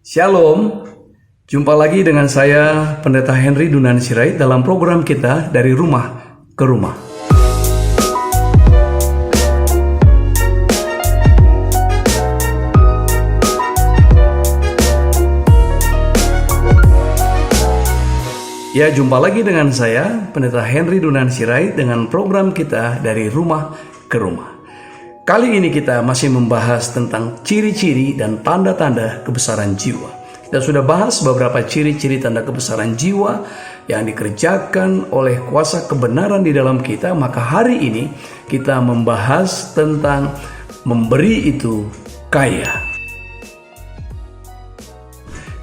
Shalom, jumpa lagi dengan saya Pendeta Henry Dunan Sirait dalam program kita Dari Rumah ke Rumah. Ya, jumpa lagi dengan saya Pendeta Henry Dunan Sirait dengan program kita Dari Rumah ke Rumah. Kali ini kita masih membahas tentang ciri-ciri dan tanda-tanda kebesaran jiwa. Kita sudah bahas beberapa ciri-ciri tanda kebesaran jiwa yang dikerjakan oleh kuasa kebenaran di dalam kita. Maka hari ini kita membahas tentang memberi itu kaya.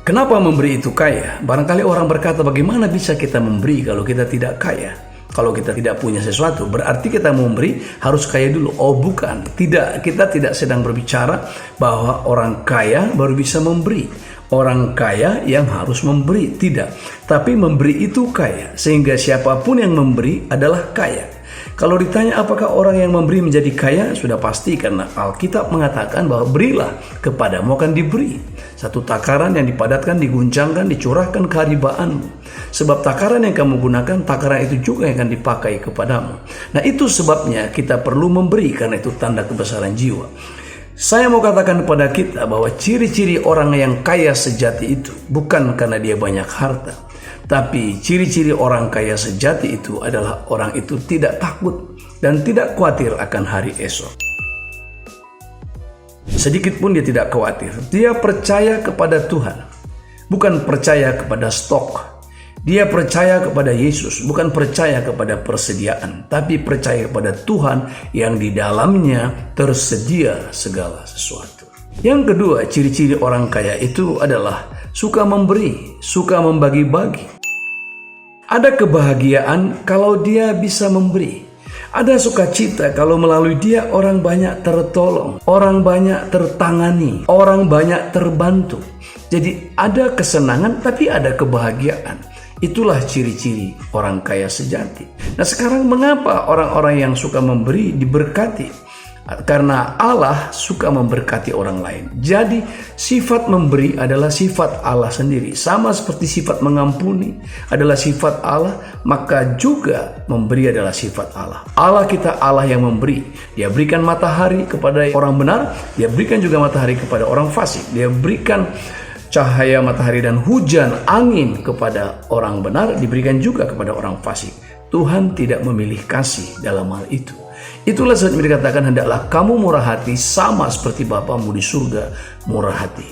Kenapa memberi itu kaya? Barangkali orang berkata, bagaimana bisa kita memberi kalau kita tidak kaya? Kalau kita tidak punya sesuatu, berarti kita memberi harus kaya dulu. Oh bukan, tidak. Kita tidak sedang berbicara bahwa orang kaya baru bisa memberi. Orang kaya yang harus memberi, tidak. Tapi memberi itu kaya, sehingga siapapun yang memberi adalah kaya. Kalau ditanya apakah orang yang memberi menjadi kaya, sudah pasti karena Alkitab mengatakan bahwa berilah kepadamu akan diberi. Satu takaran yang dipadatkan, diguncangkan, dicurahkan keharibaanmu. Sebab takaran yang kamu gunakan, takaran itu juga yang akan dipakai kepadamu. Nah itu sebabnya kita perlu memberi, karena itu tanda kebesaran jiwa. Saya mau katakan kepada kita bahwa ciri-ciri orang yang kaya sejati itu bukan karena dia banyak harta. Tapi ciri-ciri orang kaya sejati itu adalah orang itu tidak takut dan tidak khawatir akan hari esok. Sedikit pun dia tidak khawatir. Dia percaya kepada Tuhan, bukan percaya kepada stok. Dia percaya kepada Yesus, bukan percaya kepada persediaan, tapi percaya kepada Tuhan yang di dalamnya tersedia segala sesuatu. Yang kedua, ciri-ciri orang kaya itu adalah suka memberi, suka membagi-bagi. Ada kebahagiaan kalau dia bisa memberi. Ada sukacita kalau melalui dia orang banyak tertolong, orang banyak tertangani, orang banyak terbantu. Jadi ada kesenangan tapi ada kebahagiaan. Itulah ciri-ciri orang kaya sejati. Nah sekarang mengapa orang-orang yang suka memberi diberkati? Karena Allah suka memberkati orang lain. Jadi sifat memberi adalah sifat Allah sendiri. Sama seperti sifat mengampuni adalah sifat Allah, maka juga memberi adalah sifat Allah. Allah kita Allah yang memberi. Dia berikan matahari kepada orang benar, dia berikan juga matahari kepada orang fasik. Dia berikan cahaya matahari dan hujan angin kepada orang benar, diberikan juga kepada orang fasik. Tuhan tidak memilih kasih dalam hal itu. Itulah sebabnya dikatakan, hendaklah kamu murah hati sama seperti Bapamu di surga murah hati.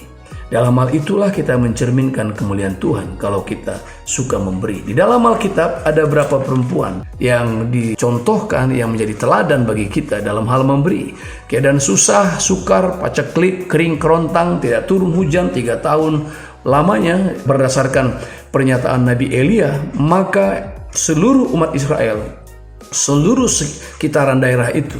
Dalam hal itulah kita mencerminkan kemuliaan Tuhan kalau kita suka memberi. Di dalam Alkitab ada berapa perempuan yang dicontohkan yang menjadi teladan bagi kita dalam hal memberi. Keadaan susah, sukar, paceklik, kering kerontang, tidak turun hujan 3 tahun lamanya berdasarkan pernyataan Nabi Elia, maka seluruh umat Israel, seluruh sekitaran daerah itu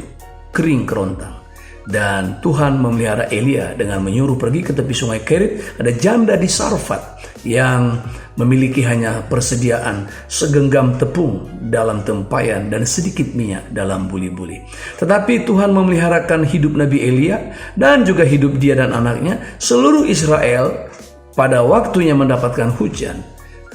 kering kerontang. Dan Tuhan memelihara Elia dengan menyuruh pergi ke tepi sungai Kerit. Ada janda di Sarfat yang memiliki hanya persediaan segenggam tepung dalam tempayan dan sedikit minyak dalam buli-buli. Tetapi Tuhan memeliharakan hidup Nabi Elia dan juga hidup dia dan anaknya. Seluruh Israel pada waktunya mendapatkan hujan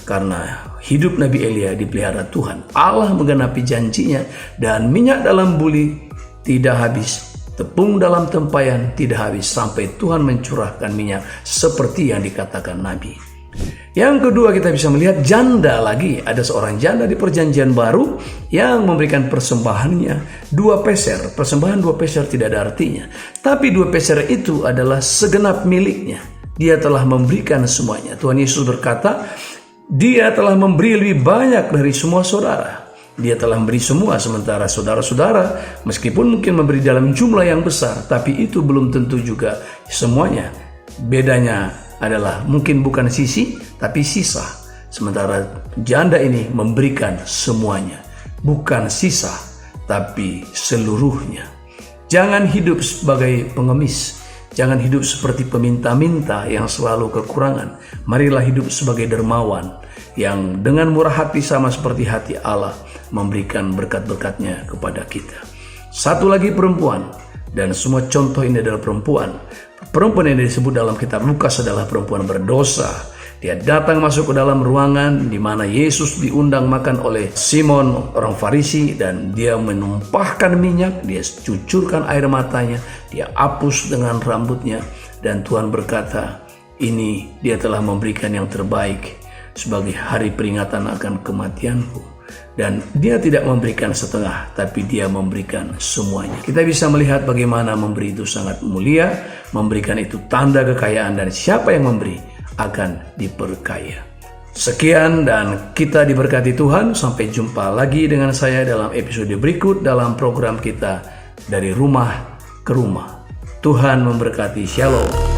karena hidup Nabi Elia dipelihara Tuhan. Allah menggenapi janjinya dan minyak dalam buli tidak habis, tepung dalam tempayan tidak habis sampai Tuhan mencurahkan minyak seperti yang dikatakan Nabi. Yang kedua, kita bisa melihat janda lagi. Ada seorang janda di perjanjian baru yang memberikan persembahannya 2 peser. Persembahan 2 peser tidak ada artinya, tapi 2 peser itu adalah segenap miliknya. Dia telah memberikan semuanya. Tuhan Yesus berkata, dia telah memberi lebih banyak dari semua saudara. Dia telah memberi semua, sementara saudara-saudara meskipun mungkin memberi dalam jumlah yang besar, tapi itu belum tentu juga semuanya. Bedanya adalah mungkin bukan sisi, tapi sisa. Sementara janda ini memberikan semuanya, bukan sisa, tapi seluruhnya. Jangan hidup sebagai pengemis. Jangan hidup seperti peminta-minta yang selalu kekurangan. Marilah hidup sebagai dermawan yang dengan murah hati sama seperti hati Allah memberikan berkat-berkatnya kepada kita. Satu lagi perempuan, dan semua contoh ini adalah perempuan. Perempuan yang disebut dalam kitab Lukas adalah perempuan berdosa. Dia datang masuk ke dalam ruangan di mana Yesus diundang makan oleh Simon orang Farisi, dan dia menumpahkan minyak, dia cucurkan air matanya, dia hapus dengan rambutnya, dan Tuhan berkata, ini dia telah memberikan yang terbaik sebagai hari peringatan akan kematianku. Dan dia tidak memberikan setengah, tapi dia memberikan semuanya. Kita bisa melihat bagaimana memberi itu sangat mulia, memberikan itu tanda kekayaan, dan siapa yang memberi akan diperkaya. Sekian dan kita diberkati Tuhan. Sampai jumpa lagi dengan saya dalam episode berikut dalam program kita Dari Rumah ke Rumah. Tuhan memberkati. Shalom.